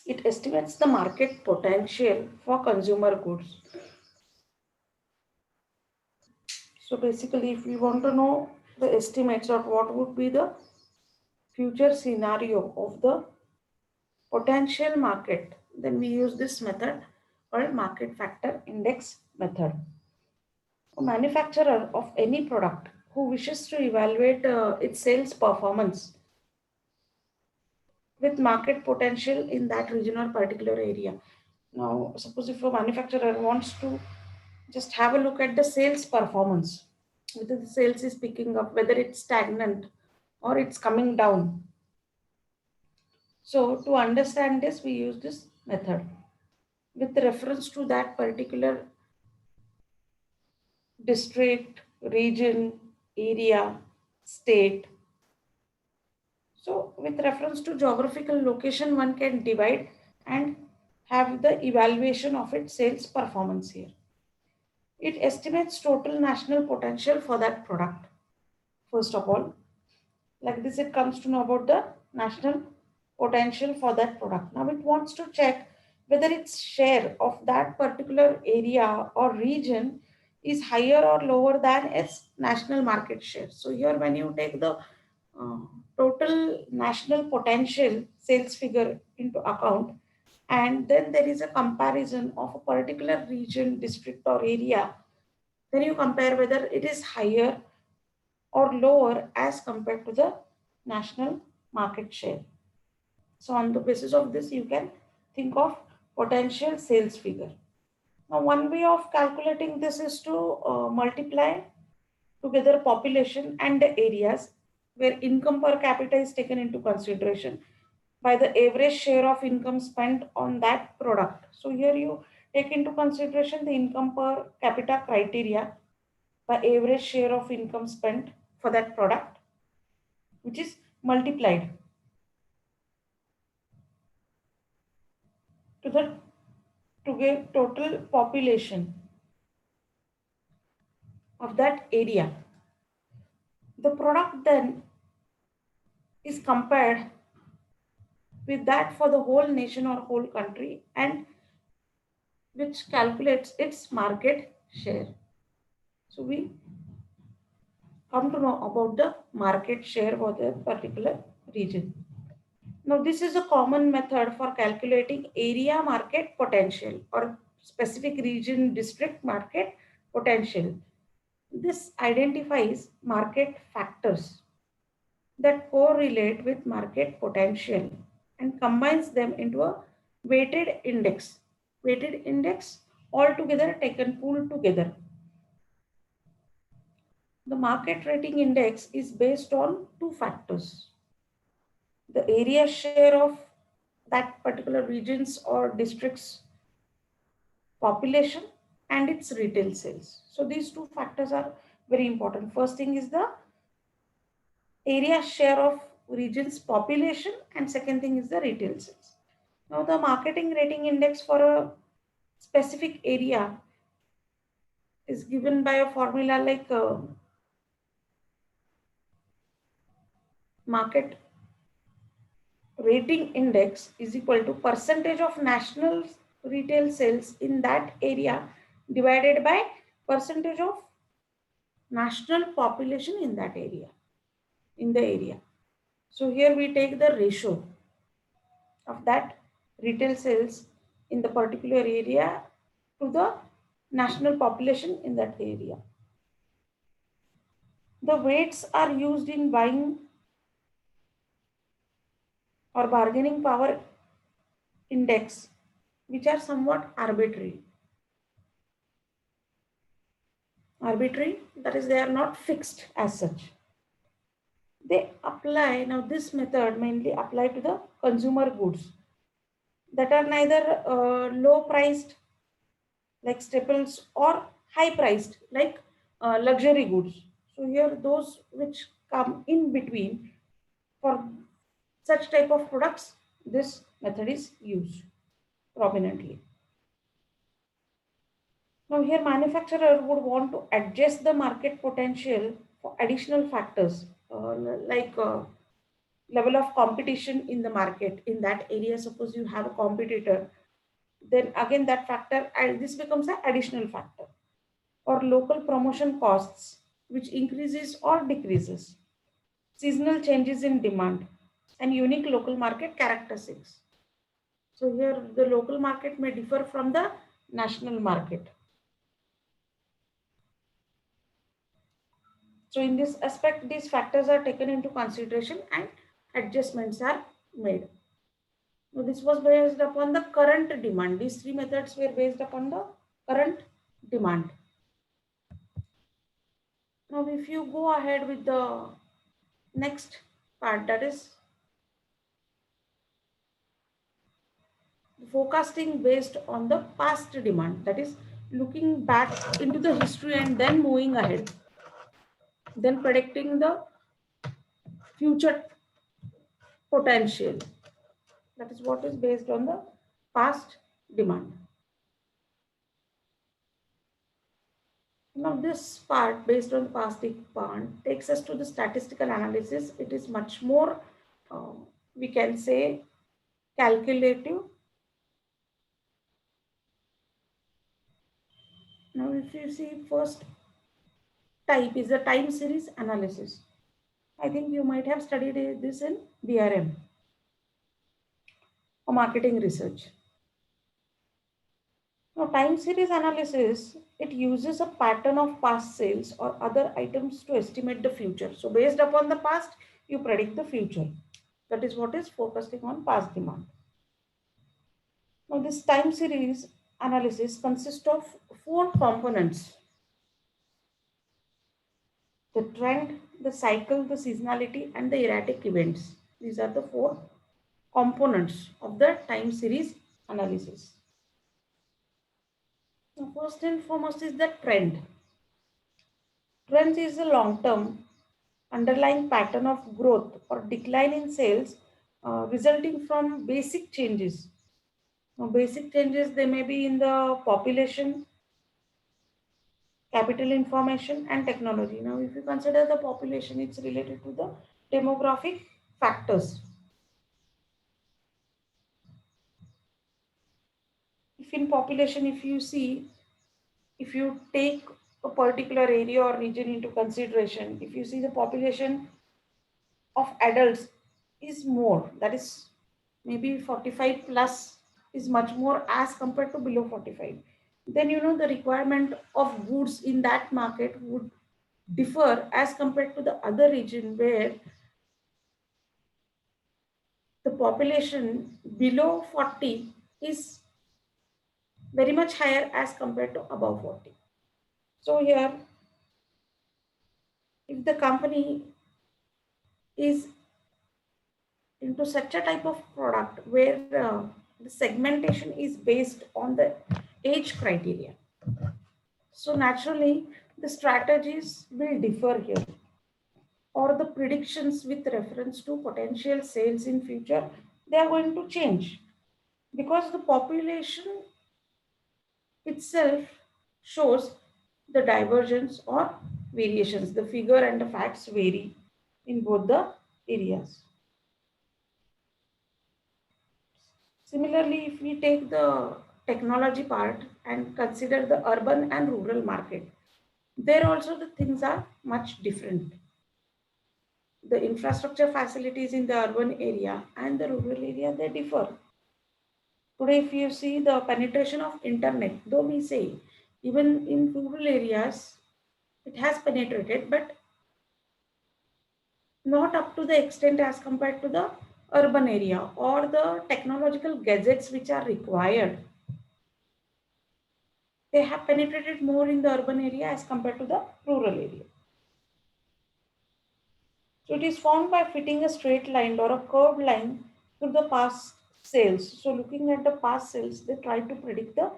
It estimates the market potential for consumer goods. So basically, if we want to know the estimates of what would be the future scenario of the potential market, then we use this method called market factor index method. A manufacturer of any product who wishes to evaluate its sales performance with market potential in that region or particular area. Now, suppose if a manufacturer wants to just have a look at the sales performance, whether the sales is picking up, whether it's stagnant or it's coming down. So to understand this, we use this method with reference to that particular district, region, area, state. So with reference to geographical location, one can divide and have the evaluation of its sales performance here. It estimates total national potential for that product. First of all, like this, it comes to know about the national potential for that product. Now it wants to check whether its share of that particular area or region is higher or lower than its national market share. So here when you take the uh, total national potential sales figure into account, and then there is a comparison of a particular region, district or area, then you compare whether it is higher or lower as compared to the national market share. So on the basis of this, you can think of potential sales figure. Now, one way of calculating this is to multiply together population and the areas where income per capita is taken into consideration by the average share of income spent on that product. So here you take into consideration the income per capita criteria by average share of income spent for that product, which is multiplied to the to get total population of that area. The product then is compared with that for the whole nation or whole country, and which calculates its market share. So we come to know about the market share for the particular region. Now this is a common method for calculating area market potential or specific region district market potential. This identifies market factors that correlate with market potential and combines them into a weighted index. Weighted index altogether taken pooled together. The market rating index is based on two factors: the area share of that particular regions or districts population and its retail sales. So these two factors are very important. First thing is the area share of region's population, and second thing is the retail sales. Now the marketing rating index for a specific area is given by a formula like market rating index is equal to percentage of national retail sales in that area divided by percentage of national population in that area, in the area. So here we take the ratio of that retail sales in the particular area to the national population in that area. The weights are used in buying or bargaining power index, which are somewhat arbitrary. Arbitrary, that is, they are not fixed as such. They apply, now this method mainly apply to the consumer goods that are neither low priced like staples or high priced like luxury goods. So here those which come in between, for such type of products, this method is used prominently. Now here manufacturer would want to adjust the market potential for additional factors like level of competition in the market in that area. Suppose you have a competitor, then again that factor, and this becomes an additional factor. Or local promotion costs, which increases or decreases, seasonal changes in demand, and unique local market characteristics. So here the local market may differ from the national market. So in this aspect, these factors are taken into consideration and adjustments are made. Now this was based upon the current demand. These three methods were based upon the current demand. Now if you go ahead with the next part, that is forecasting based on the past demand, that is looking back into the history and then moving ahead, then predicting the future potential. That is what is based on the past demand. Now this part based on past demand takes us to the statistical analysis. It is much more, we can say, calculative. Now if you see, first type is the time series analysis. I think you might have studied this in BRM or marketing research. Now, time series analysis, it uses a pattern of past sales or other items to estimate the future. So based upon the past, you predict the future. That is what is focusing on past demand. Now, this time series analysis consists of four components: the trend, the cycle, the seasonality, and the erratic events. These are the four components of the time series analysis. Now, first and foremost is the trend. Trend is a long term underlying pattern of growth or decline in sales resulting from basic changes. Now, basic changes, they may be in the population, capital information, and technology. Now, if you consider the population, it's related to the demographic factors. If in population, if you see, if you take a particular area or region into consideration, if you see the population of adults is more, that is maybe 45 plus is much more as compared to below 45, then you know the requirement of goods in that market would differ as compared to the other region where the population below 40 is very much higher as compared to above 40. So here, if the company is into such a type of product where the segmentation is based on the age criteria, so naturally the strategies will differ here, or the predictions with reference to potential sales in future, they are going to change because the population itself shows the divergence or variations. The figure and the facts vary in both the areas. Similarly, if we take the technology part and consider the urban and rural market, there also the things are much different. The infrastructure facilities in the urban area and the rural area, they differ. Today, if you see the penetration of internet, though we say even in rural areas, it has penetrated, but not up to the extent as compared to the urban area, or the technological gadgets which are required, they have penetrated more in the urban area as compared to the rural area. So it is formed by fitting a straight line or a curved line through the past sales. So looking at the past sales, they try to predict the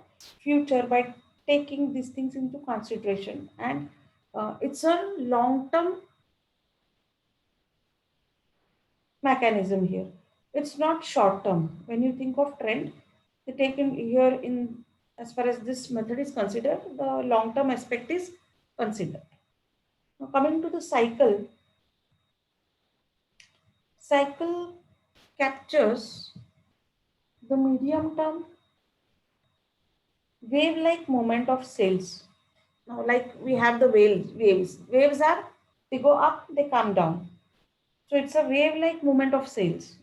future by taking these things into consideration. And it's a long-term mechanism here. It's not short-term. When you think of trend, they take in here in, as far as this method is considered, the long-term aspect is considered. Now coming to the cycle, cycle captures the medium term wave like moment of sales. Now, like we have the waves. Waves are, they go up, they come down. So it's a wave like movement of sales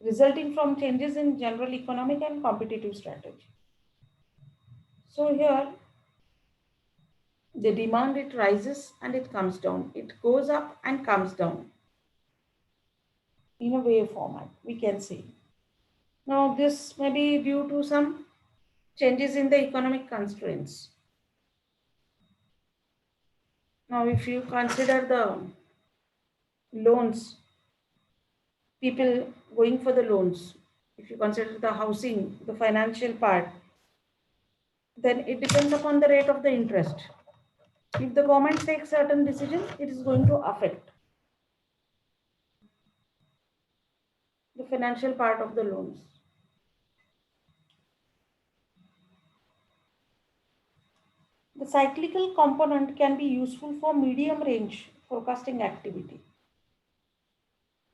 resulting from changes in general economic and competitive strategy. So here the demand, it rises and it comes down. It goes up and comes down in a wave format, we can say. Now this may be due to some changes in the economic constraints. Now if you consider the loans, people going for the loans, if you consider the housing, the financial part, then it depends upon the rate of the interest. If the government takes certain decisions, it is going to affect the financial part of the loans. The cyclical component can be useful for medium range forecasting activity.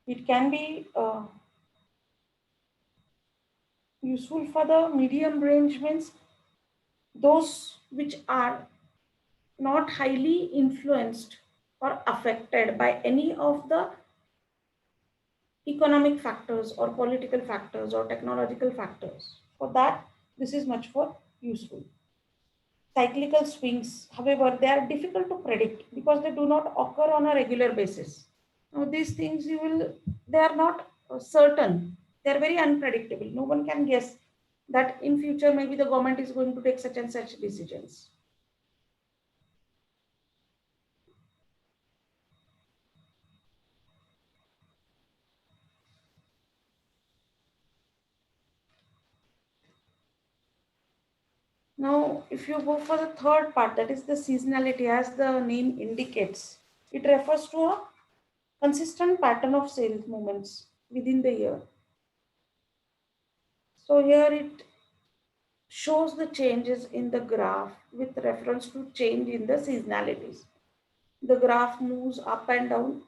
It can be useful for the medium range, means those which are not highly influenced or affected by any of the economic factors or political factors or technological factors. For that, this is much more useful. Cyclical swings, however, they are difficult to predict because they do not occur on a regular basis. Now, these things they are not certain. They are very unpredictable. No one can guess that in future maybe the government is going to take such and such decisions. Now, if you go for the third part, that is the seasonality, as the name indicates, it refers to a consistent pattern of sales movements within the year. So here it shows the changes in the graph with reference to change in the seasonalities. The graph moves up and down.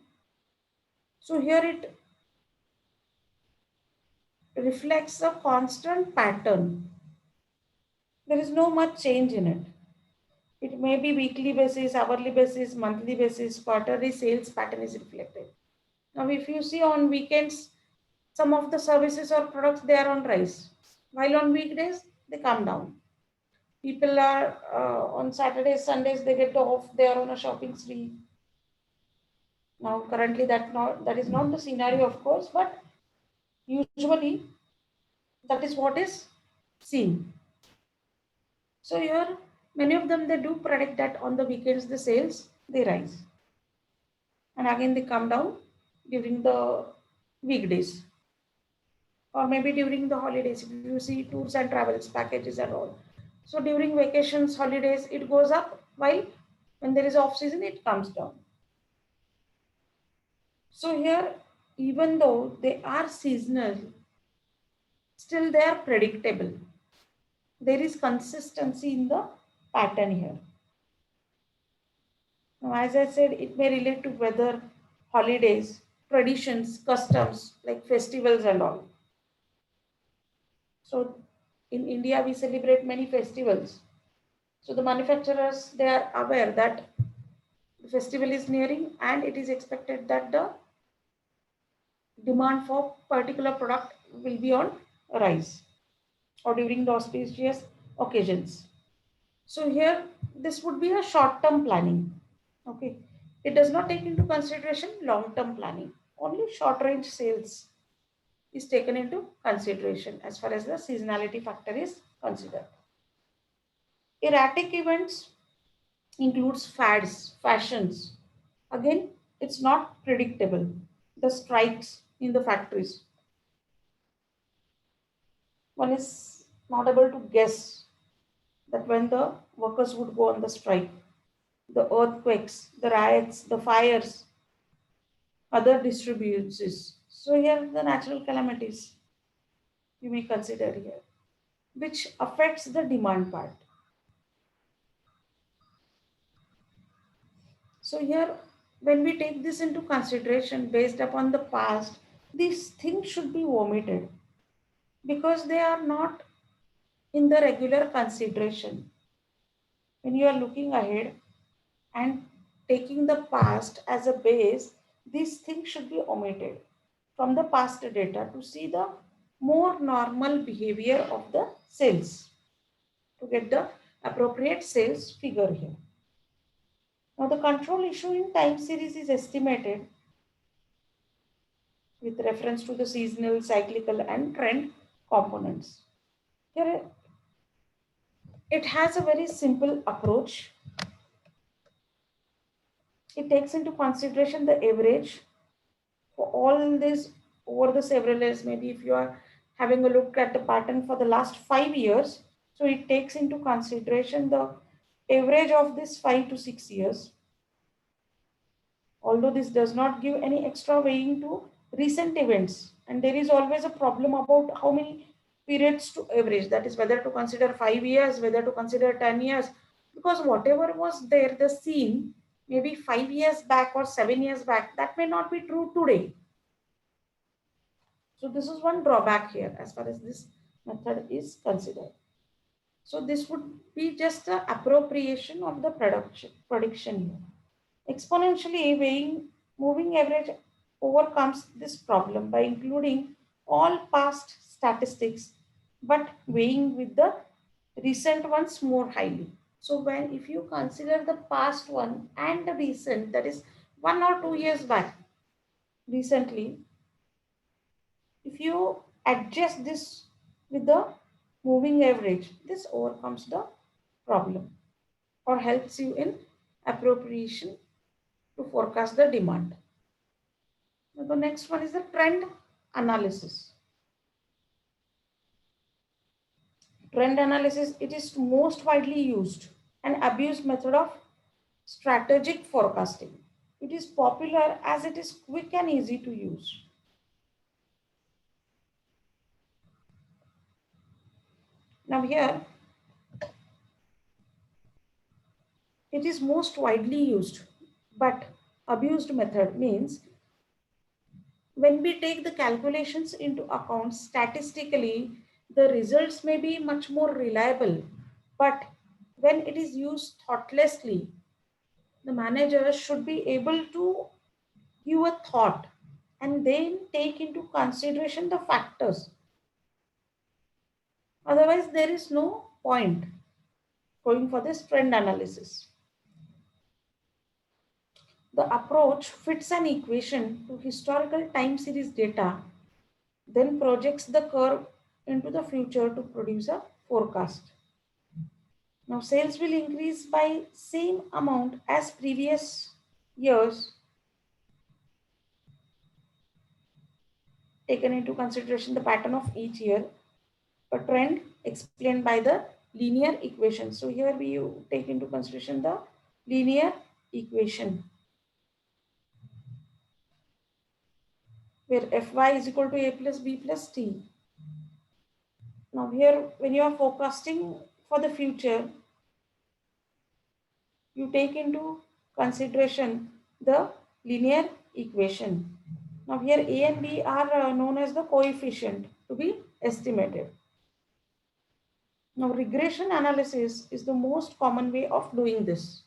So here it reflects a constant pattern. There is no much change in it. It may be weekly basis, hourly basis, monthly basis, quarterly sales pattern is reflected. Now, if you see on weekends, some of the services or products, they are on rise, while on weekdays they come down. People are on Saturdays, Sundays, they get off, they are on a shopping spree. Now, currently that is not the scenario, of course, but usually that is what is seen. So here, many of them, they do predict that on the weekends the sales, they rise, and again they come down during the weekdays, or maybe during the holidays. If you see tours and travels packages and all, so during vacations, holidays, it goes up, while when there is off season it comes down. So here, even though they are seasonal, still they are predictable. There is consistency in the pattern here. Now, as I said, it may relate to weather, holidays, traditions, customs like festivals and all. So in India, we celebrate many festivals. So the manufacturers, they are aware that the festival is nearing and it is expected that the demand for particular product will be on rise or during the auspicious occasions. So here, this would be a short-term planning. Okay. It does not take into consideration long-term planning. Only short-range sales is taken into consideration as far as the seasonality factor is considered. Erratic events includes fads, fashions. Again, it's not predictable. The strikes in the factories, one is not able to guess that when the workers would go on the strike. The earthquakes, the riots, the fires, other distributions. So here the natural calamities you may consider here, which affects the demand part. So here when we take this into consideration based upon the past, these things should be omitted because they are not in the regular consideration. When you are looking ahead and taking the past as a base, these things should be omitted from the past data to see the more normal behavior of the cells to get the appropriate sales figure here. Now the control issue in time series is estimated with reference to the seasonal, cyclical and trend components. Here it has a very simple approach. It takes into consideration the average for all this over the several years. Maybe if you are having a look at the pattern for the last 5 years, so it takes into consideration the average of this 5 to 6 years. Although this does not give any extra weighing to recent events, and there is always a problem about how many periods to average, that is whether to consider 5 years, whether to consider 10 years, because whatever was there the scene maybe 5 years back or 7 years back, that may not be true today. So this is one drawback here as far as this method is considered. So this would be just the appropriation of the prediction here. Exponentially weighing moving average overcomes this problem by including all past statistics but weighing with the recent ones more highly. So when if you consider the past one and the recent, that is 1 or 2 years back recently, if you adjust this with the moving average, this overcomes the problem or helps you in appropriation to forecast the demand. Now the next one is the trend analysis. Trend analysis, it is most widely used and abused method of strategic forecasting. It is popular as it is quick and easy to use. Now here, it is most widely used, but abused method means when we take the calculations into account statistically, the results may be much more reliable, but when it is used thoughtlessly, the manager should be able to give a thought and then take into consideration the factors. Otherwise, there is no point going for this trend analysis. The approach fits an equation to historical time series data, then projects the curve into the future to produce a forecast. Now sales will increase by same amount as previous years, taken into consideration the pattern of each year, a trend explained by the linear equation. So here we take into consideration the linear equation where Fy is equal to A plus B plus T. Now here when you are forecasting for the future, you take into consideration the linear equation. Now here A and B are known as the coefficient to be estimated. Now regression analysis is the most common way of doing this.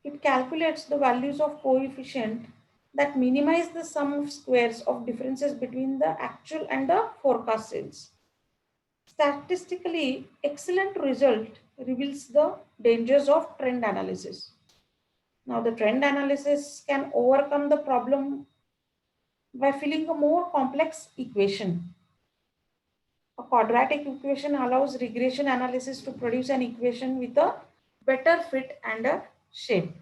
It calculates the values of coefficient that minimize the sum of squares of differences between the actual and the forecast sales. Statistically, excellent result reveals the dangers of trend analysis. Now, the trend analysis can overcome the problem by filling a more complex equation. A quadratic equation allows regression analysis to produce an equation with a better fit and a shape.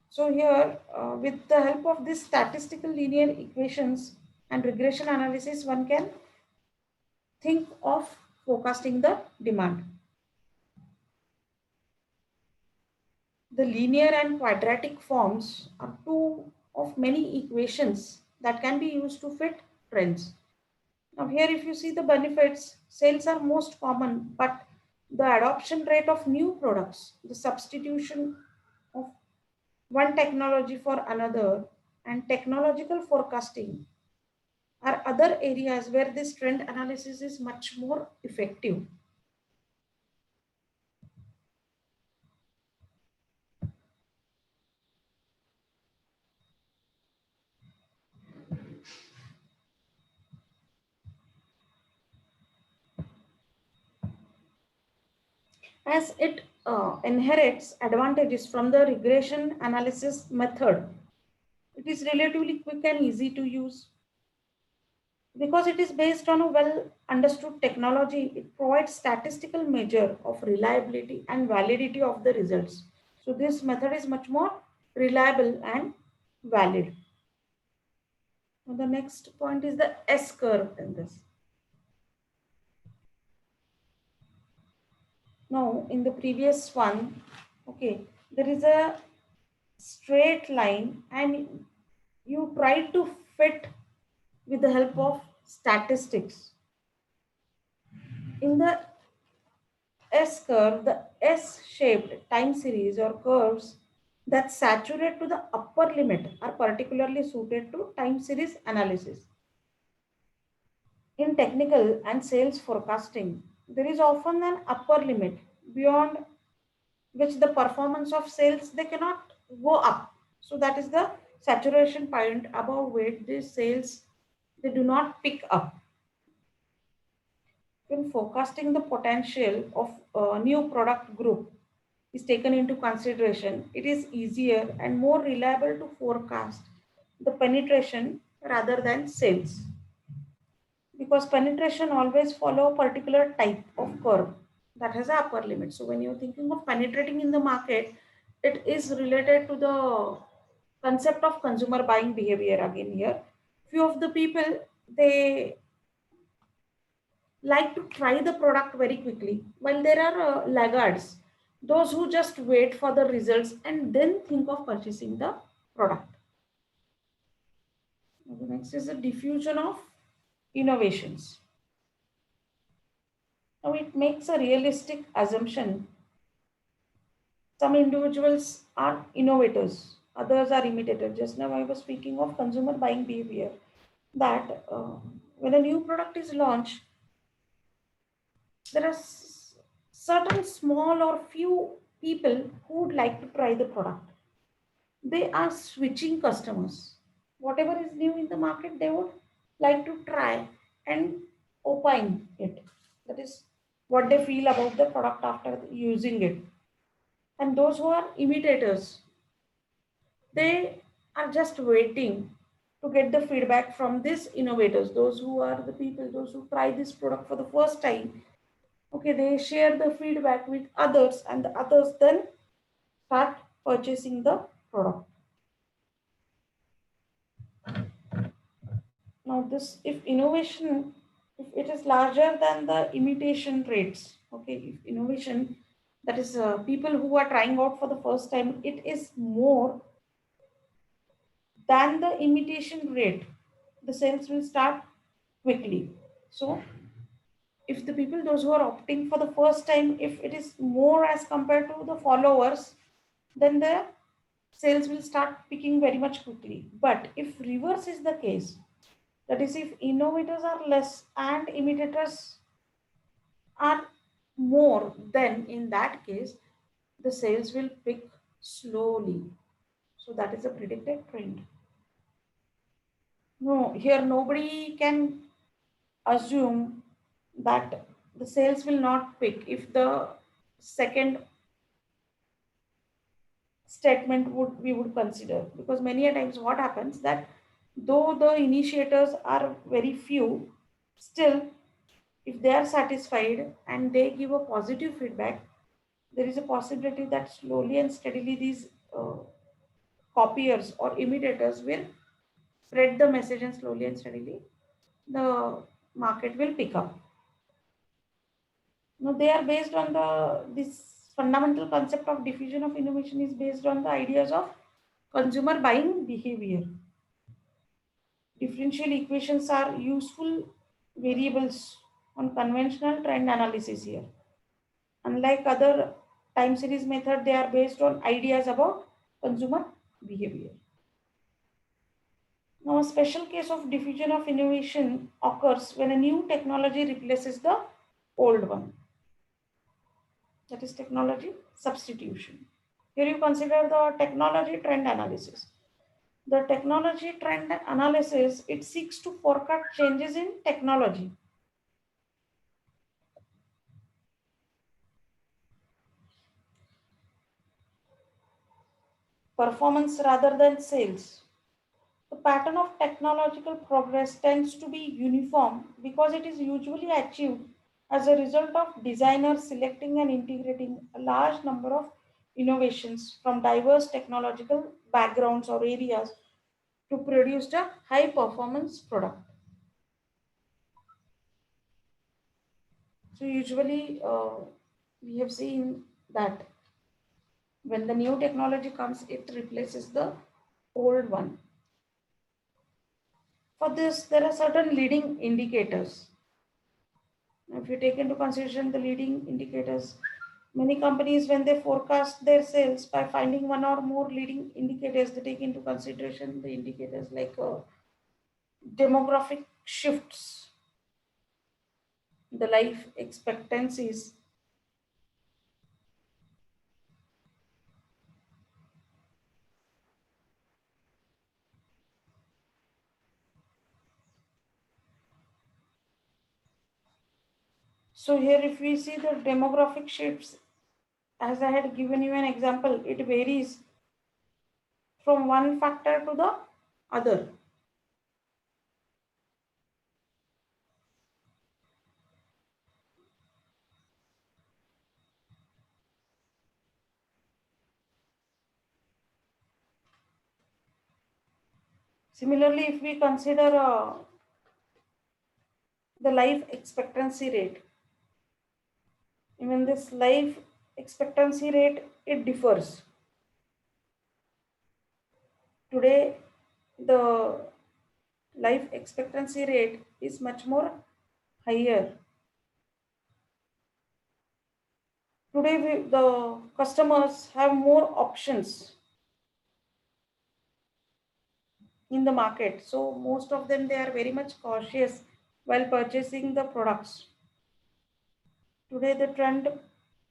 So here, with the help of this statistical linear equations and regression analysis, one can think of forecasting the demand. The linear and quadratic forms are two of many equations that can be used to fit trends. Now here if you see the benefits, sales are most common, but the adoption rate of new products, the substitution of one technology for another, and technological forecasting are other areas where this trend analysis is much more effective. As it inherits advantages from the regression analysis method. It is relatively quick and easy to use. Because it is based on a well understood technology, it provides statistical measure of reliability and validity of the results. So this method is much more reliable and valid. Now the next point is the S curve in this. Now in the previous one, okay, there is a straight line and you try to fit with the help of statistics. In the S curve, the S-shaped time series or curves that saturate to the upper limit are particularly suited to time series analysis. In technical and sales forecasting, there is often an upper limit beyond which the performance of sales they cannot go up. So that is the saturation point above which the sales they do not pick up. When forecasting the potential of a new product group is taken into consideration, it is easier and more reliable to forecast the penetration rather than sales. Because penetration always follow a particular type of curve that has an upper limit. So when you're thinking of penetrating in the market, it is related to the concept of consumer buying behavior again here. Few of the people, they like to try the product very quickly, while there are laggards, those who just wait for the results and then think of purchasing the product. Now, the next is the diffusion of innovations. Now it makes a realistic assumption. Some individuals are innovators, others are imitators. Just now I was speaking of consumer buying behavior that when a new product is launched, there are certain small or few people who would like to try the product. They are switching customers. Whatever is new in the market, they would like to try and opine it. That is what they feel about the product after using it. And those who are imitators, they are just waiting to get the feedback from these innovators, those who are the people, those who try this product for the first time. Okay, they share the feedback with others and the others then start purchasing the product. Now this, if innovation, if it is larger than the imitation rates, okay, if innovation, that is people who are trying out for the first time, it is more than the imitation rate, the sales will start quickly. So if the people, those who are opting for the first time, if it is more as compared to the followers, then the sales will start picking very much quickly. But if reverse is the case, that is, if innovators are less and imitators are more, then in that case, the sales will pick slowly. So that is a predicted trend. No, here nobody can assume that the sales will not pick if the second statement would we would consider, because many a times what happens that though the initiators are very few, still if they are satisfied and they give a positive feedback, there is a possibility that slowly and steadily these copiers or imitators will spread the message and slowly and steadily the market will pick up. Now they are based on the this fundamental concept of diffusion of innovation is based on the ideas of consumer buying behavior. Differential equations are useful variables on conventional trend analysis here. Unlike other time series method, they are based on ideas about consumer behavior. Now, a special case of diffusion of innovation occurs when a new technology replaces the old one. That is technology substitution. Here you consider the technology trend analysis. The technology trend analysis, it seeks to forecast changes in technology, performance rather than sales. The pattern of technological progress tends to be uniform because it is usually achieved as a result of designers selecting and integrating a large number of innovations from diverse technological backgrounds or areas to produce a high performance product. So usually we have seen that when the new technology comes, it replaces the old one. For this, there are certain leading indicators. If you take into consideration the leading indicators, many companies, when they forecast their sales by finding one or more leading indicators, they take into consideration the indicators like demographic shifts, the life expectancies. So here, if we see the demographic shifts, as I had given you an example, it varies from one factor to the other. Similarly, if we consider the life expectancy rate, even this life expectancy rate, it differs. Today, the life expectancy rate is much more higher. Today, the customers have more options in the market. So most of them, they are very much cautious while purchasing the products. Today, the trend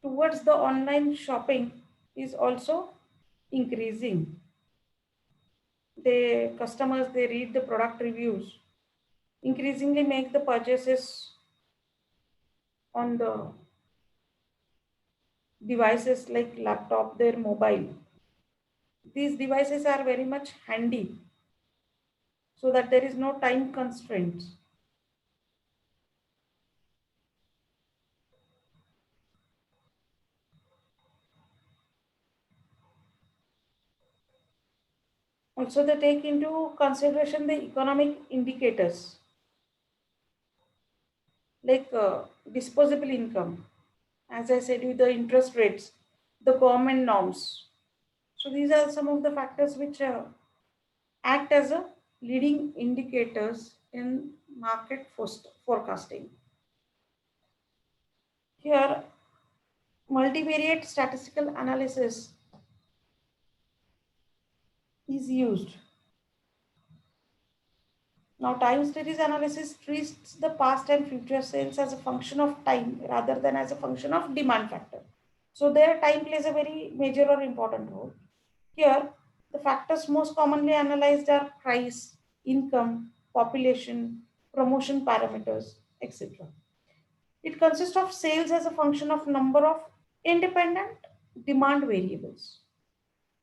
towards the online shopping is also increasing. The customers, they read the product reviews, increasingly make the purchases on the devices like laptop, their mobile. These devices are very much handy so that there is no time constraints. Also, they take into consideration the economic indicators like disposable income, as I said, with the interest rates, the government norms. So these are some of the factors which act as a leading indicators in market forecasting. Here, multivariate statistical analysis is used. Now, time series analysis treats the past and future sales as a function of time rather than as a function of demand factor. So, there time plays a very major or important role. Here, the factors most commonly analyzed are price, income, population, promotion parameters, etc. It consists of sales as a function of number of independent demand variables.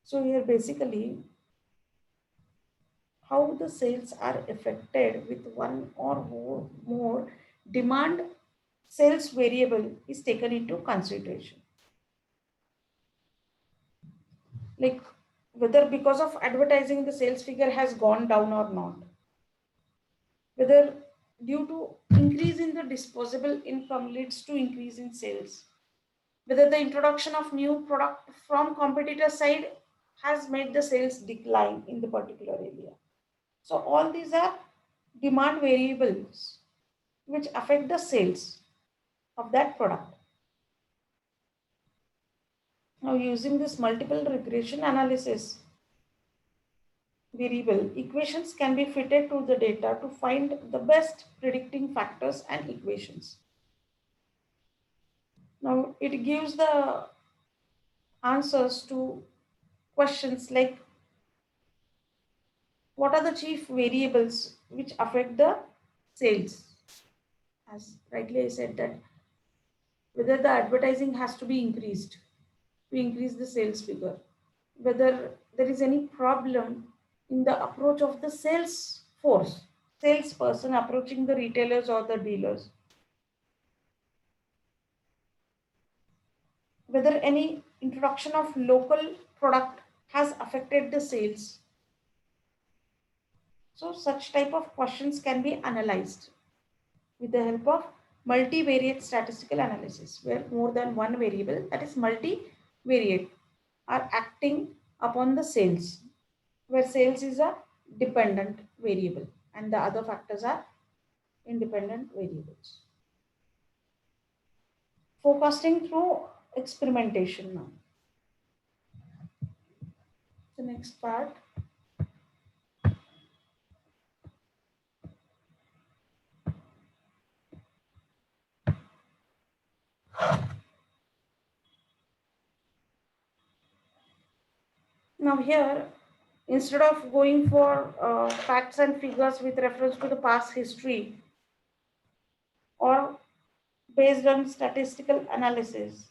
So, here basically how the sales are affected with one or more demand sales variable is taken into consideration. Like whether because of advertising the sales figure has gone down or not, whether due to increase in the disposable income leads to increase in sales, whether the introduction of new product from competitor side has made the sales decline in the particular area. So all these are demand variables which affect the sales of that product. Now, using this multiple regression analysis variable, equations can be fitted to the data to find the best predicting factors and equations. Now, it gives the answers to questions like what are the chief variables which affect the sales? As rightly I said that whether the advertising has to be increased to increase the sales figure, whether there is any problem in the approach of the sales force, salesperson approaching the retailers or the dealers, whether any introduction of local product has affected the sales. So such type of questions can be analyzed with the help of multivariate statistical analysis, where more than one variable, that is multivariate, are acting upon the sales, where sales is a dependent variable and the other factors are independent variables. Forecasting through experimentation now. The next part. Now here, instead of going for facts and figures with reference to the past history or based on statistical analysis,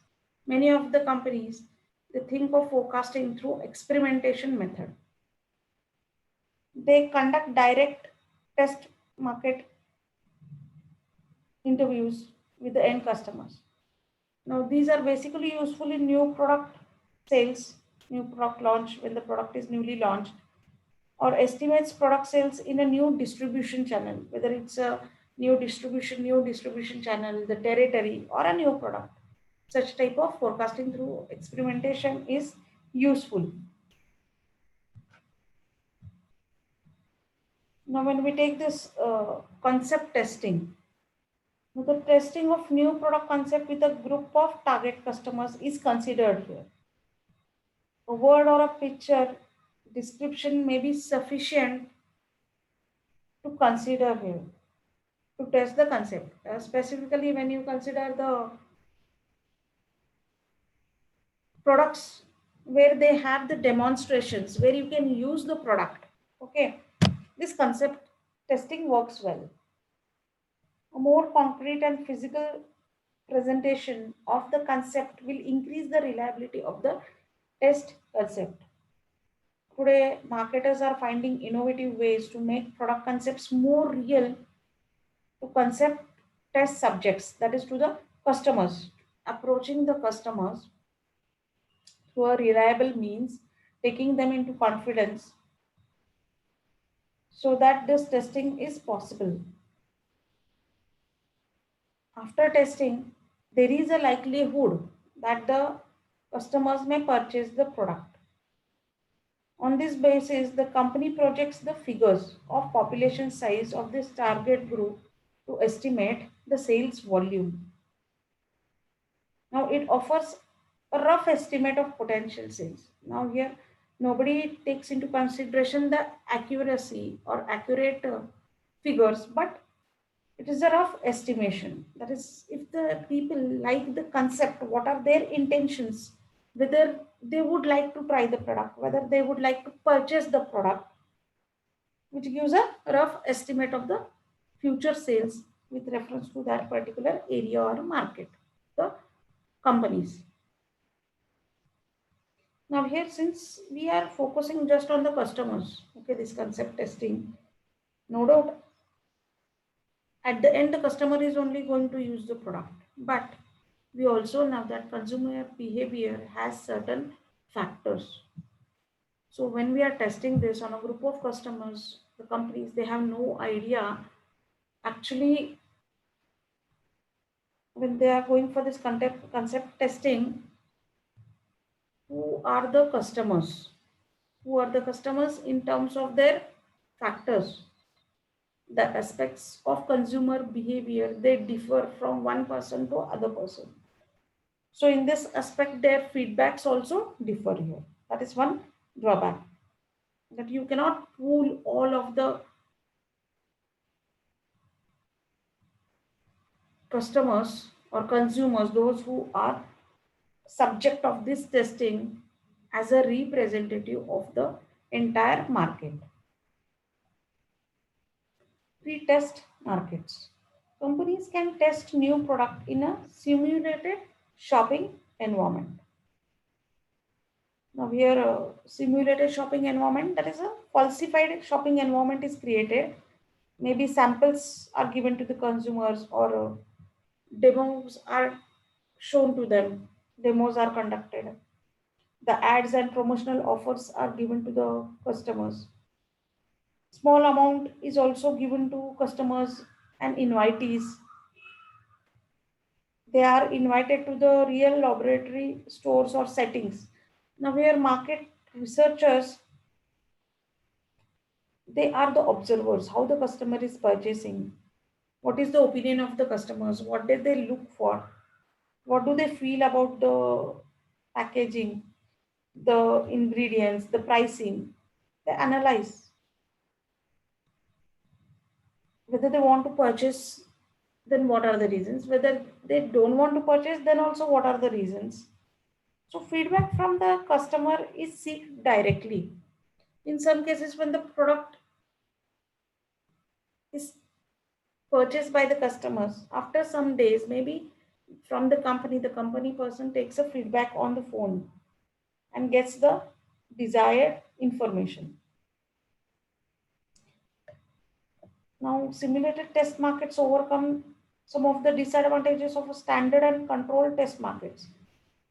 many of the companies, they think of forecasting through experimentation method. They conduct direct test market interviews with the end customers. Now these are basically useful in new product sales, new product launch when the product is newly launched, or estimates product sales in a new distribution channel, whether it's a new distribution channel, the territory, or a new product. Such type of forecasting through experimentation is useful. Now, when we take this concept testing, the testing of new product concept with a group of target customers is considered here. A word or a picture description may be sufficient to consider here to test the concept. Specifically, when you consider the products where they have the demonstrations where you can use the product, okay, this concept testing works well. A more concrete and physical presentation of the concept will increase the reliability of the test concept. Today, marketers are finding innovative ways to make product concepts more real to concept test subjects, that is to the customers, approaching the customers through a reliable means, taking them into confidence so that this testing is possible. After testing, there is a likelihood that the customers may purchase the product. On this basis, the company projects the figures of population size of this target group to estimate the sales volume. Now it offers a rough estimate of potential sales. Now here, nobody takes into consideration the accuracy or accurate figures, but it is a rough estimation. That is, if the people like the concept, what are their intentions, whether they would like to try the product, whether they would like to purchase the product, which gives a rough estimate of the future sales with reference to that particular area or market, the companies. Now here, since we are focusing just on the customers, okay, this concept testing, no doubt at the end the customer is only going to use the product, but we also know that consumer behavior has certain factors. So when we are testing this on a group of customers, the companies, they have no idea actually when they are going for this concept testing, who are the customers? Who are the customers in terms of their factors? The aspects of consumer behavior, they differ from one person to other person. So in this aspect, their feedbacks also differ here. That is one drawback, that you cannot pool all of the customers or consumers, those who are subject of this testing, as a representative of the entire market. Pre-test markets. Companies can test new product in a simulated shopping environment. Now here, simulated shopping environment, that is a falsified shopping environment is created. Maybe samples are given to the consumers, or demos are shown to them. Demos are conducted. The ads and promotional offers are given to the customers. Small amount is also given to customers and invitees. They are invited to the real laboratory stores or settings. Now, where market researchers, they are the observers, how the customer is purchasing, what is the opinion of the customers, what did they look for, what do they feel about the packaging, the ingredients, the pricing. They analyze whether they want to purchase, then what are the reasons, whether they don't want to purchase, then also what are the reasons. So feedback from the customer is sought directly. In some cases, when the product is purchased by the customers, after some days, maybe from the company person takes a feedback on the phone and gets the desired information. Now, simulated test markets overcome some of the disadvantages of a standard and controlled test markets.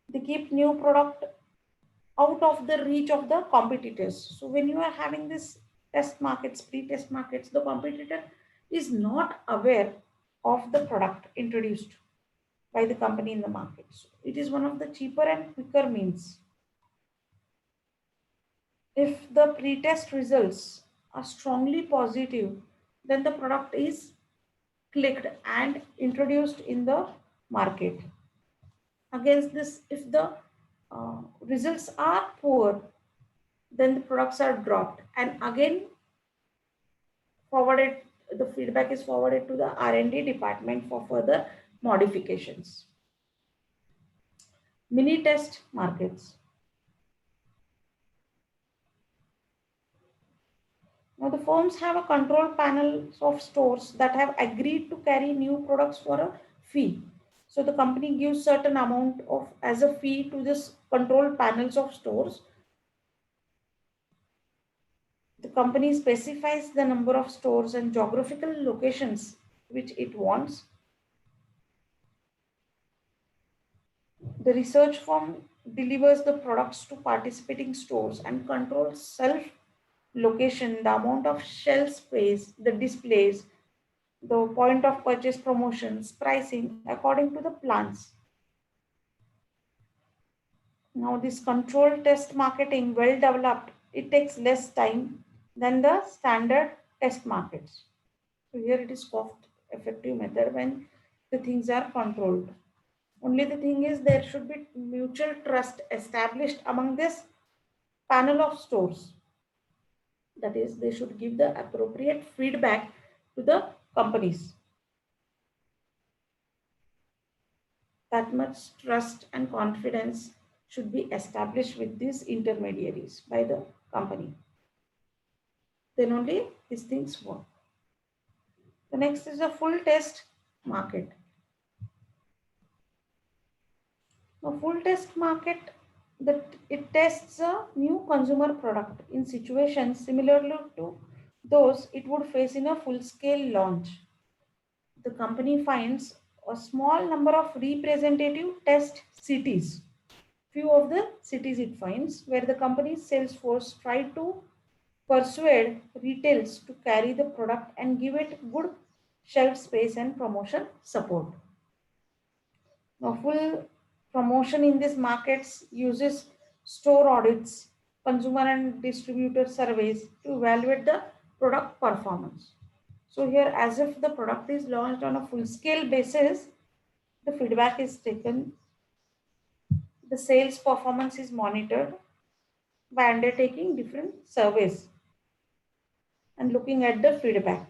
They keep new product out of the reach of the competitors. So when you are having this test markets, pre-test markets, the competitor is not aware of the product introduced by the company in the market. So it is one of the cheaper and quicker means. If the pre-test results are strongly positive, then the product is clicked and introduced in the market. Against this, if the results are poor, then the products are dropped and again forwarded, the feedback is forwarded to the R&D department for further modifications. Mini test markets. Now the firms have a control panel of stores that have agreed to carry new products for a fee. So the company gives certain amount of as a fee to this control panels of stores. The company specifies the number of stores and geographical locations which it wants. The research firm delivers the products to participating stores and controls self location, the amount of shelf space, the displays, the point of purchase promotions, pricing according to the plans. Now, this control test marketing, well developed, it takes less time than the standard test markets. So here it is cost effective method when the things are controlled. Only the thing is there should be mutual trust established among this panel of stores. That is, they should give the appropriate feedback to the companies. That much trust and confidence should be established with these intermediaries by the company. Then only these things work. The next is a full test market. Now, full test market, that it tests a new consumer product in situations similar to those it would face in a full-scale launch. The company finds a small number of representative test cities. Few of the cities it finds where the company's sales force try to persuade retailers to carry the product and give it good shelf space and promotion support. Now, full promotion in these markets uses store audits, consumer and distributor surveys to evaluate the product performance. So here, as if the product is launched on a full scale basis, the feedback is taken The sales performance is monitored by undertaking different surveys and looking at the feedback.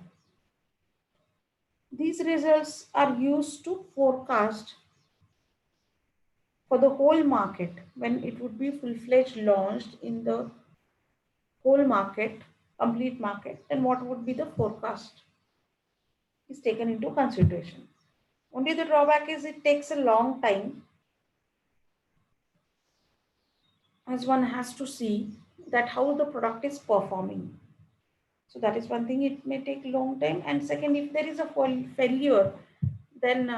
These results are used to forecast for the whole market when it would be full-fledged launched in the whole market, complete market, then what would be the forecast is taken into consideration. Only the drawback is it takes a long time, as one has to see that how the product is performing. So that is one thing, it may take long time. And second, if there is a failure, then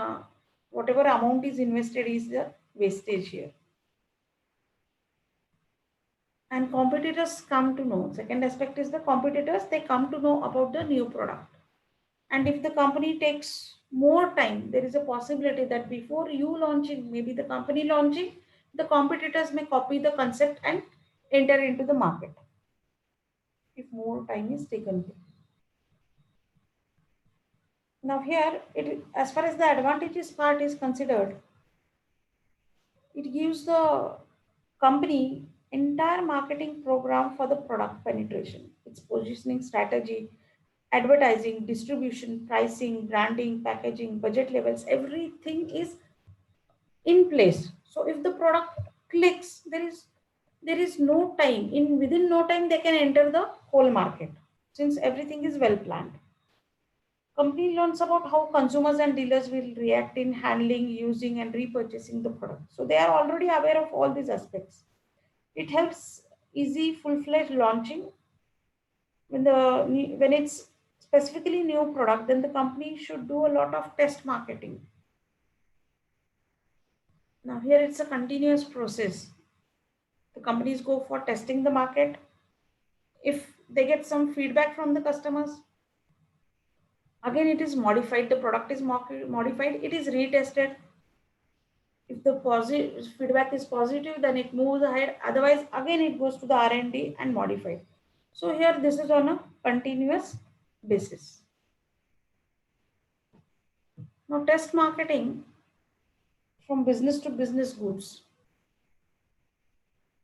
whatever amount is invested is the wastage here. And competitors come to know. Second aspect is the competitors, they come to know about the new product. And if the company takes more time, there is a possibility that before you launching, maybe the company launching, the competitors may copy the concept and enter into the market if more time is taken. Now here, as far as the advantages part is considered, it gives the company entire marketing program for the product penetration, its positioning strategy, advertising, distribution, pricing, branding, packaging, budget levels, everything is in place. So if the product clicks, there is no time. Within no time they can enter the whole market since everything is well planned. Company learns about how consumers and dealers will react in handling, using, and repurchasing the product. So they are already aware of all these aspects. It helps easy full-fledged launching. When it's specifically new product, then the company should do a lot of test marketing. Now here it's a continuous process. The companies go for testing the market. If they get some feedback from the customers, again it is modified. The product is modified. It is retested. If the positive feedback is positive, then it moves ahead. Otherwise, again it goes to the R&D and modified. So here this is on a continuous basis. Now test marketing from business to business goods.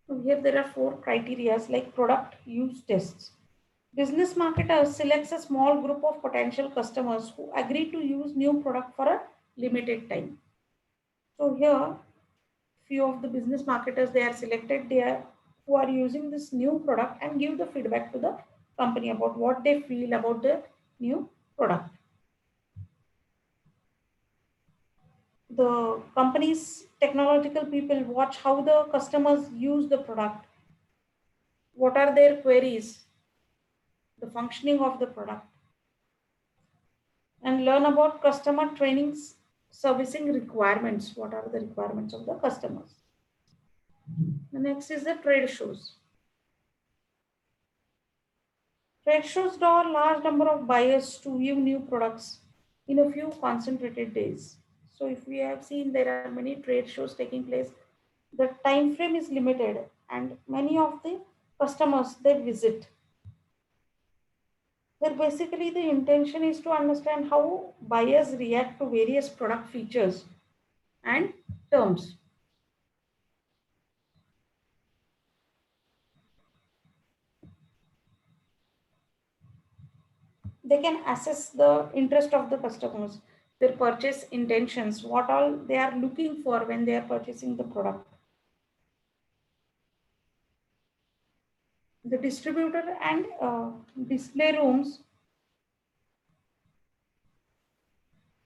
So here there are 4 criteria like product use tests. Business marketer selects a small group of potential customers who agree to use new product for a limited time. So here, few of the business marketers, they are selected, who are using this new product and give the feedback to the company about what they feel about the new product. The company's technological people watch how the customers use the product, what are their queries, the functioning of the product, and learn about customer trainings, servicing requirements. What are the requirements of the customers? The next is the trade shows. Trade shows draw a large number of buyers to view new products in a few concentrated days. So if we have seen, there are many trade shows taking place. The time frame is limited and many of the customers, they visit. There basically the intention is to understand how buyers react to various product features and terms. They can assess the interest of the customers, their purchase intentions, what all they are looking for when they are purchasing the product. The distributor and display rooms.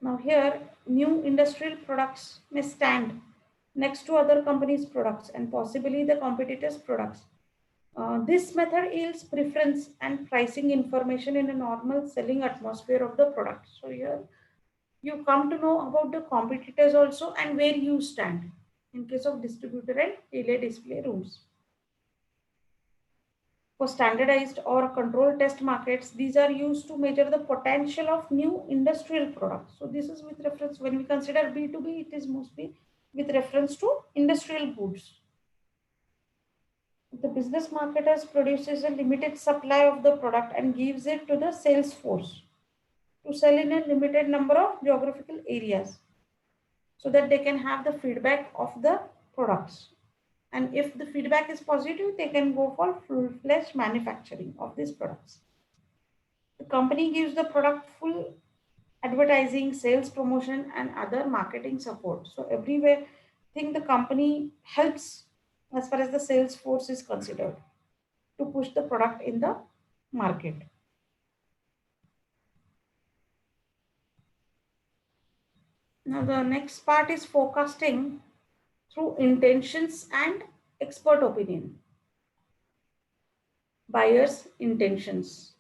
Now here, new industrial products may stand next to other companies' products and possibly the competitors' products. This method yields preference and pricing information in a normal selling atmosphere of the product. So here you come to know about the competitors also and where you stand in case of distributor and relay display rooms. For standardized or controlled test markets, these are used to measure the potential of new industrial products. So this is with reference, when we consider B2B, it is mostly with reference to industrial goods. The business marketers produces a limited supply of the product and gives it to the sales force to sell in a limited number of geographical areas so that they can have the feedback of the products. And if the feedback is positive, they can go for full-fledged manufacturing of these products. The company gives the product full advertising, sales promotion, and other marketing support. So everywhere, I think the company helps as far as the sales force is considered to push the product in the market. Now the next part is forecasting through intentions and expert opinion. Buyers' intentions.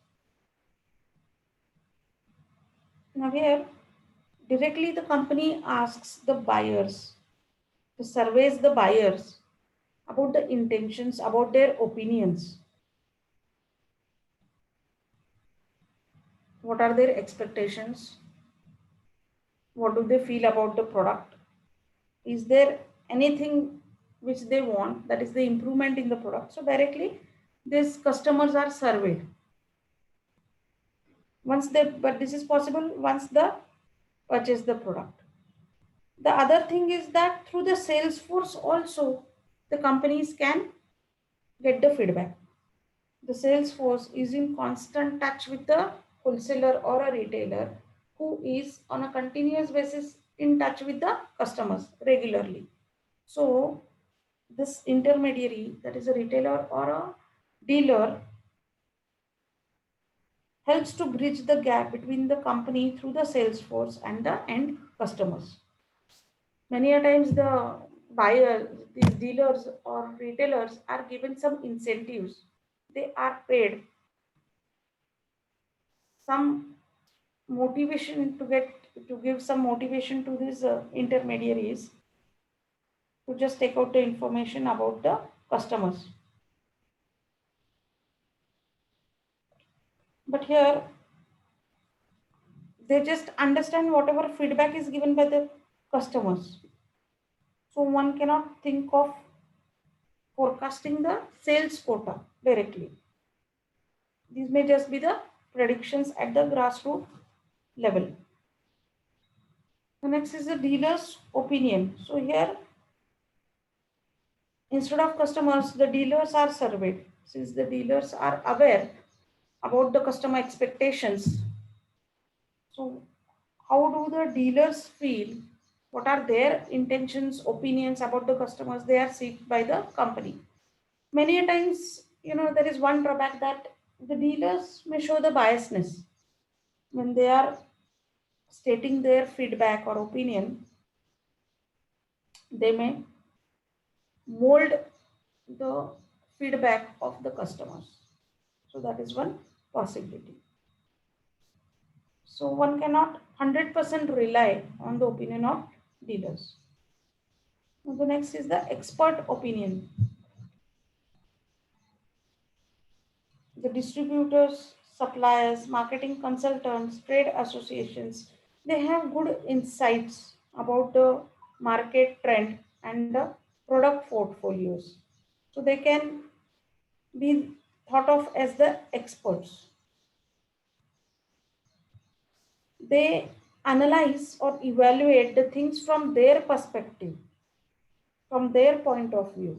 Now here, directly the company asks the buyers, surveys the buyers about the intentions, about their opinions. What are their expectations? What do they feel about the product? Is there anything which they want, that is the improvement in the product? So directly these customers are surveyed. But this is possible once they purchase the product. The other thing is that through the sales force also, the companies can get the feedback. The sales force is in constant touch with the wholesaler or a retailer who is on a continuous basis in touch with the customers regularly. So this intermediary, that is a retailer or a dealer, helps to bridge the gap between the company through the sales force and the end customers. Many a times the buyers, these dealers or retailers are given some incentives. They are paid some motivation to give some motivation to these intermediaries to just take out the information about the customers. But here they just understand whatever feedback is given by the customers. So one cannot think of forecasting the sales quota directly. These may just be the predictions at the grassroots level. The next is the dealer's opinion. So here, instead of customers, the dealers are surveyed. Since the dealers are aware about the customer expectations, so how do the dealers feel? What are their intentions, opinions about the customers they are seeked by the company? Many a times, there is one drawback that the dealers may show the biasness when they are stating their feedback or opinion. They may mold the feedback of the customers. So that is one possibility. So one cannot 100% rely on the opinion of dealers. Now the next is the expert opinion. The distributors, suppliers, marketing consultants, trade associations, they have good insights about the market trend and the product portfolios. So they can be thought of as the experts. They analyze or evaluate the things from their perspective, from their point of view.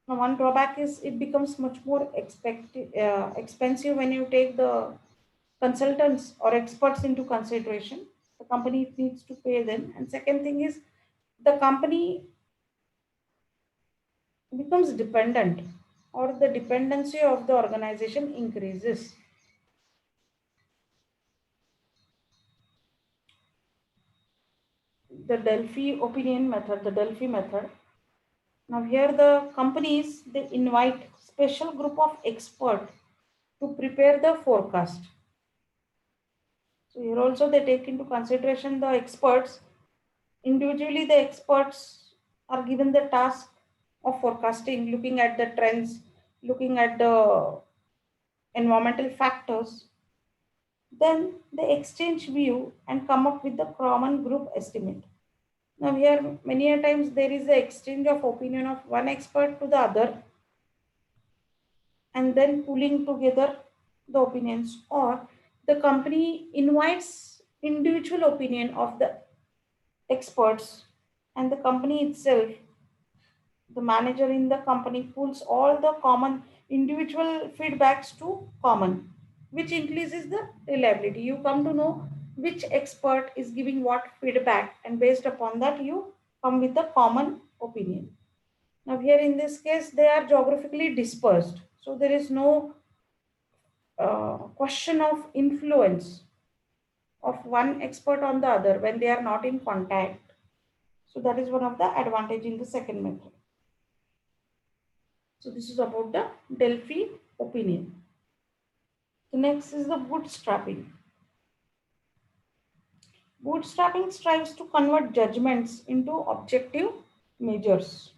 Now, one drawback is it becomes much more expensive when you take the consultants or experts into consideration. The company needs to pay them. And second thing is the company becomes dependent, or the dependency of the organization increases. The Delphi method. Now here the companies, they invite special group of experts to prepare the forecast. So here also they take into consideration the experts. Individually, the experts are given the task of forecasting, looking at the trends, looking at the environmental factors. Then they exchange view and come up with the common group estimate. Now here many a times there is the exchange of opinion of one expert to the other and then pulling together the opinions, or the company invites individual opinion of the experts and the company itself, the manager in the company pulls all the common individual feedbacks to common, which increases the reliability. You come to know which expert is giving what feedback, and based upon that, you come with a common opinion. Now, here in this case, they are geographically dispersed, so there is no question of influence of one expert on the other when they are not in contact. So that is one of the advantage in the second method. So this is about the Delphi opinion. The next is the bootstrapping. Bootstrapping strives to convert judgments into objective measures.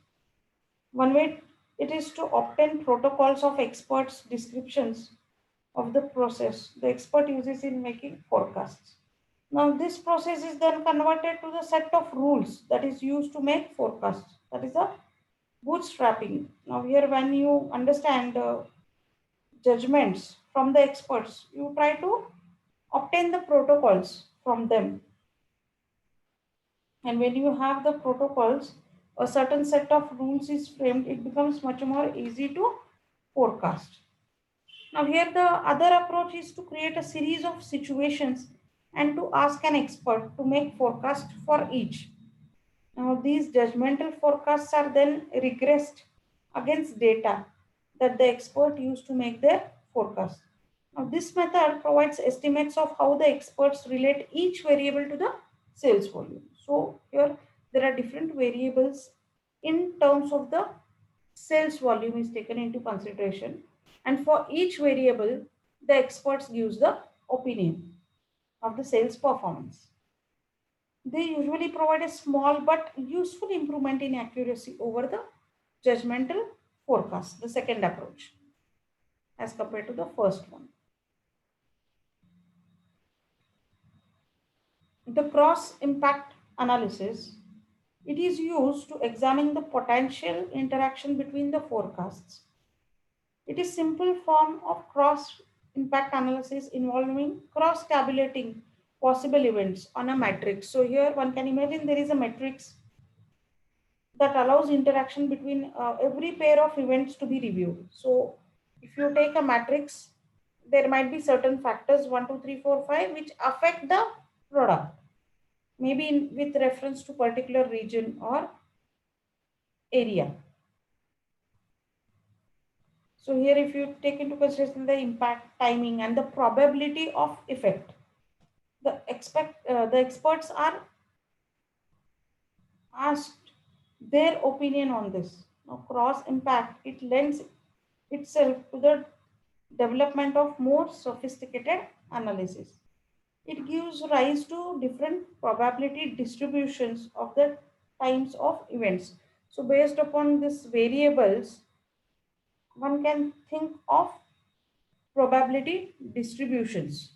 One way it is to obtain protocols of experts' descriptions of the process the expert uses in making forecasts. Now, this process is then converted to the set of rules that is used to make forecasts. That is a bootstrapping. Now, here, when you understand judgments from the experts, you try to obtain the protocols from them. And when you have the protocols, a certain set of rules is framed, it becomes much more easy to forecast. Now, here the other approach is to create a series of situations and to ask an expert to make forecast for each. Now, these judgmental forecasts are then regressed against data that the expert used to make their forecast. Now, this method provides estimates of how the experts relate each variable to the sales volume. So, here there are different variables in terms of the sales volume is taken into consideration, and for each variable, the experts gives the opinion of the sales performance. They usually provide a small but useful improvement in accuracy over the judgmental forecast, the second approach, as compared to the first one. The cross impact analysis, it is used to examine the potential interaction between the forecasts. It is simple form of cross impact analysis involving cross tabulating possible events on a matrix. So here one can imagine there is a matrix that allows interaction between every pair of events to be reviewed. So if you take a matrix, there might be certain factors 1, 2, 3, 4, 5 which affect the product, maybe with reference to particular region or area. So here if you take into consideration the impact, timing and the probability of effect, the experts are asked their opinion on this. Now, cross impact, it lends itself to the development of more sophisticated analysis. It gives rise to different probability distributions of the times of events. So based upon these variables, one can think of probability distributions.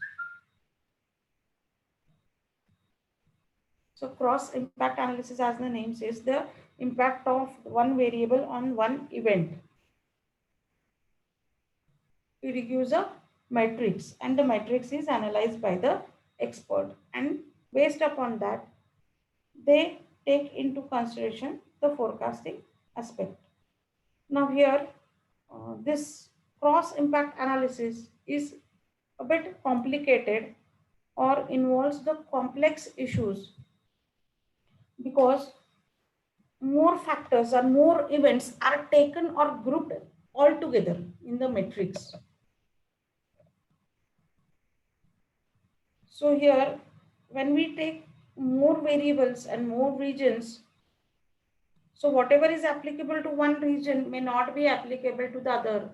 So cross impact analysis, as the name says, the impact of one variable on one event. It gives a matrix and the matrix is analyzed by the expert, and based upon that they take into consideration the forecasting aspect. Now here this cross impact analysis is a bit complicated or involves the complex issues because more factors or more events are taken or grouped all together in the matrix. So here, when we take more variables and more regions, so whatever is applicable to one region may not be applicable to the other.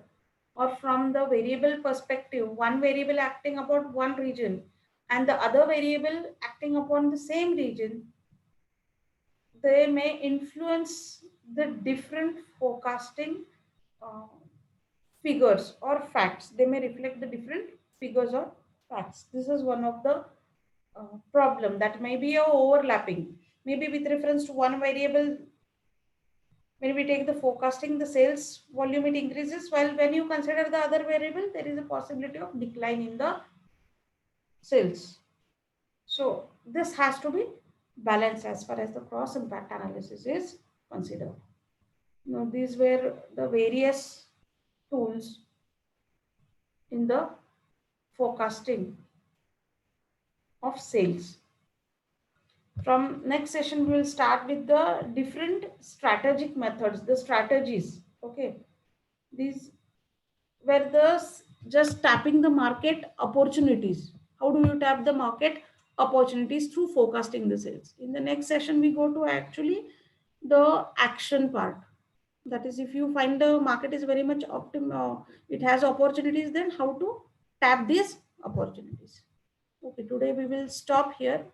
Or from the variable perspective, one variable acting upon one region and the other variable acting upon the same region, they may influence the different forecasting uh, figures or facts. They may reflect the different figures or facts. This is one of the problem that may be a overlapping. Maybe with reference to one variable, when we take the forecasting, the sales volume, it increases, while when you consider the other variable, there is a possibility of decline in the sales. So this has to be balance as far as the cross impact analysis is considered. Now, these were the various tools in the forecasting of sales. From next session, we will start with the different strategic methods, the strategies. Okay, these were the just tapping the market opportunities. How do you tap the market opportunities through forecasting the sales? In the next session, we go to actually the action part. That is, if you find the market is very much it has opportunities, then how to tap these opportunities. Okay, today we will stop here.